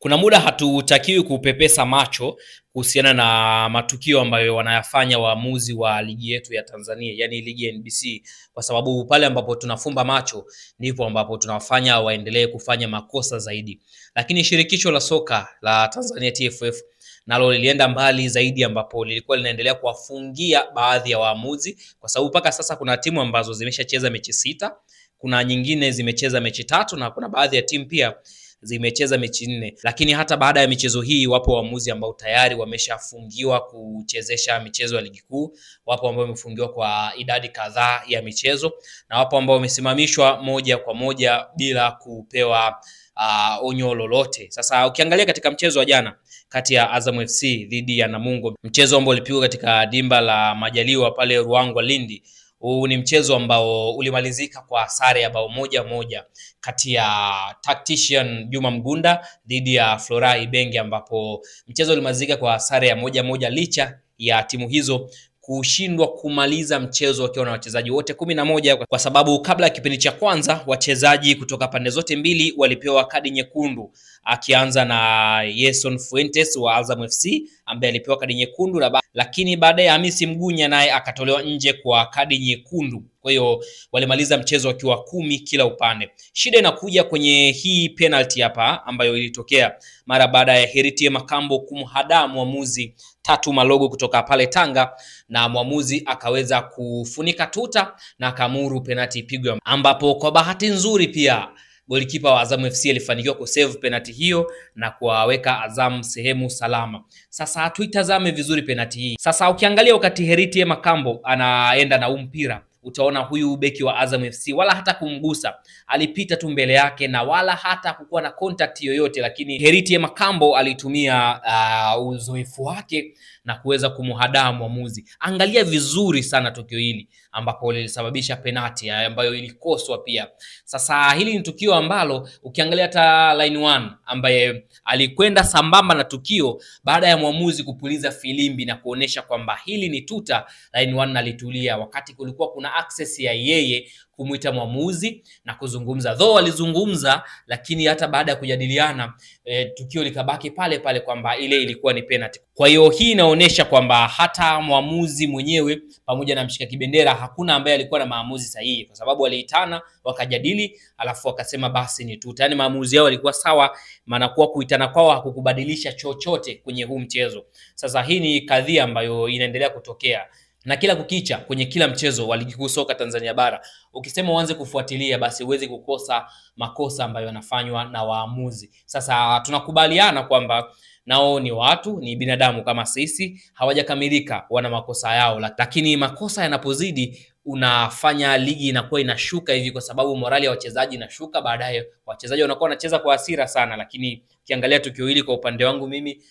Kuna muda hatutakiwi kupepesa macho kuhusiana na matukio ambayo wanayafanya waamuzi wa ligi yetu ya Tanzania, yani ligi ya NBC, kwa sababu pale ambapo tunafumba macho ndipo ambapo tunawafanya waendelee kufanya makosa zaidi. Lakini shirikisho la soka la Tanzania TFF nalo lilienda mbali zaidi, ambapo lilikuwa linaendelea kuwafungia baadhi ya waamuzi, kwa sababu mpaka sasa kuna timu ambazo zimeshacheza mechi 6, kuna nyingine zimecheza mechi 3 na kuna baadhi ya timu pia zimecheza mechi 4. Lakini hata baada ya michezo hii wapo waamuzi ambao tayari wameshafungiwa kuchezesha michezo ya ligi kuu, wapo ambao wamefungiwa kwa idadi kadhaa ya michezo, na wapo ambao wamesimamishwa moja kwa moja bila kupewa onyo lolote. Sasa ukiangalia katika mchezo wa jana kati ya Azam FC dhidi ya Namungo, mchezo ambao ulipigwa katika dimba la Majaliwa pale Ruangwa Lindi, huu ni mchezo ambao ulimalizika kwa sare ya bao 1-1 kati ya Tactician Juma Mgunda dhidi ya Flora Ibenge, ambapo mchezo ulimalizika kwa sare ya 1-1 licha ya timu hizo kushindwa kumaliza mchezo wakiwa na wachezaji wote 11, kwa sababu kabla ya kipindi cha kwanza wachezaji kutoka pande zote mbili walipewa kadi nyekundu, akianza na Yeson Fuentes wa Azam FC ambaye alipewa kadi nyekundu, lakini baadaye Hamisi Mgunya naye akatolewa nje kwa kadi nyekundu. Kwa hiyo walimaliza mchezo wakiwa 10 kila upande. Shida inakuja kwenye hii penalty hapa ambayo ilitokea mara baada ya Heritier Makambo kumhadaa mwamuzi Tatu Malogo kutoka pale Tanga, na mwamuzi akaweza kufunika tuta na akamuru penalty ipigwe, ambapo kwa bahati nzuri pia golikipa wa Azam FC alifanikiwa kusave penalty hiyo na kuwaweka Azam sehemu salama. Sasa tuitazame vizuri penalty hii. Sasa ukiangalia wakati Heritier Makambo anaenda na mpira, utaona huyu beki wa Azam FC wala hata kumgusa, alipita tu mbele yake na wala hata kukuwa na contact yoyote, lakini Heritier Makambo alitumia uzoefu wake na kuweza kumhadaa mwamuzi. Angalia vizuri sana tukio hili ambapo lilisababisha penalty ambayo ilikoswa pia. Sasa hili ni tukio ambalo ukiangalia hata Line 1 ambaye alikwenda sambamba na tukio baada ya mwamuzi kupuliza filimbi na kuonesha kwamba hili ni tuta, Line 1 alitulia, wakati kulikuwa kuna access ya yeye kumuita mwamuzi na kuzungumza. Though alizungumza, lakini hata baada ya kujadiliana tukio likabaki pale pale kwamba ile ilikuwa ni penalty. Kwa hiyo hii inaonyesha kwamba hata mwamuzi mwenyewe pamoja na mshika kibendera hakuna ambaye alikuwa na maamuzi sahihi, kwa sababu waliitana wakajadili alafu wakasema basi ni tuta. Yani maamuzi yao yalikuwa sawa, maana kuwa kuitana kwao hakukubadilisha chochote kwenye huu mchezo. Sasa hii ni kadhia ambayo inaendelea kutokea na kila kukicha kwenye kila mchezo wa ligi kuu soka Tanzania bara. Ukisema uanze kufuatilia, basi uwezi kukosa makosa ambayo yanafanywa na waamuzi. Sasa tunakubaliana kwamba nao ni watu, ni binadamu kama sisi, hawajakamilika, wana makosa yao, lakini makosa yanapozidi unafanya ligi inakuwa inashuka hivi, kwa sababu morali ya wachezaji inashuka. Baadaye wachezaji wanakuwa wanacheza kwa hasira sana. Lakini ukiangalia tukio hili kwa upande wangu mimi,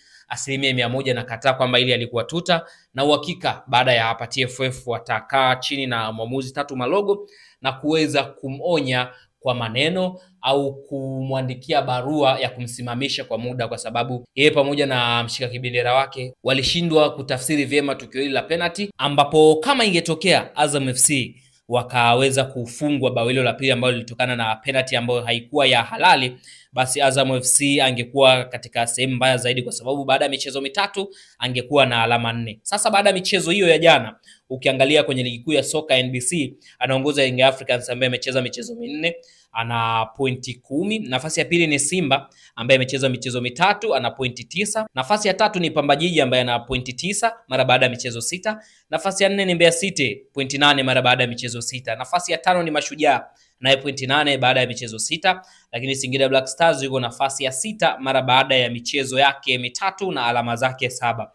100% nakataa kwamba ili alikuwa tuta, na uhakika baada ya hapa TFF watakaa chini na mwamuzi Tatu Malogo na kuweza kumonya kwa maneno au kumwandikia barua ya kumsimamisha kwa muda, kwa sababu yeye pamoja na mshika kibendera wake walishindwa kutafsiri vyema tukio hili la penalty, ambapo kama ingetokea Azam FC wakaweza kufungwa bao hilo la pili ambalo lilitokana na penalty ambayo haikuwa ya halali, basi Azam FC angekuwa katika sehemu mbaya zaidi, kwa sababu baada ya michezo mitatu angekuwa na alama 4. Sasa baada ya michezo hiyo ya jana, ukiangalia kwenye ligi kuu ya soka NBC, anaongoza Young Africans ambaye amecheza michezo 4, ana pointi 10. Nafasi ya pili ni Simba ambaye amecheza michezo 3, ana pointi 9. Nafasi ya tatu ni Pamba Jiji ambaye ana pointi 9 mara baada ya michezo 6. Nafasi ya 4 ni Mbeya City, pointi 8 mara baada ya michezo 6. Nafasi ya 5 ni Mashujaa naye pointi 8 baada ya michezo 6, lakini Singida Black Stars yuko nafasi ya 6 mara baada ya michezo yake 3 na alama zake 7.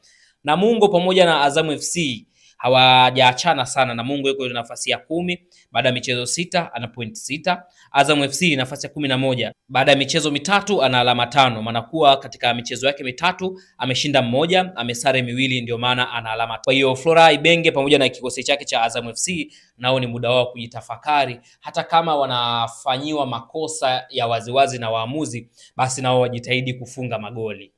Namungo pamoja na Azam FC hawajaachana sana. Namungo yuko nafasi ya 10 baada ya michezo 6, ana pointi 6. Azam FC nafasi ya 11 baada ya michezo 3, ana alama 5. Maana kuwa katika michezo yake 3 ameshinda 1, amesare 2, ndio maana ana alama. Kwa hiyo Flora Ibenge pamoja na kikosi chake cha Azam FC nao ni muda wao kujitafakari, hata kama wanafanyiwa makosa ya waziwazi na waamuzi, basi nao wajitahidi kufunga magoli.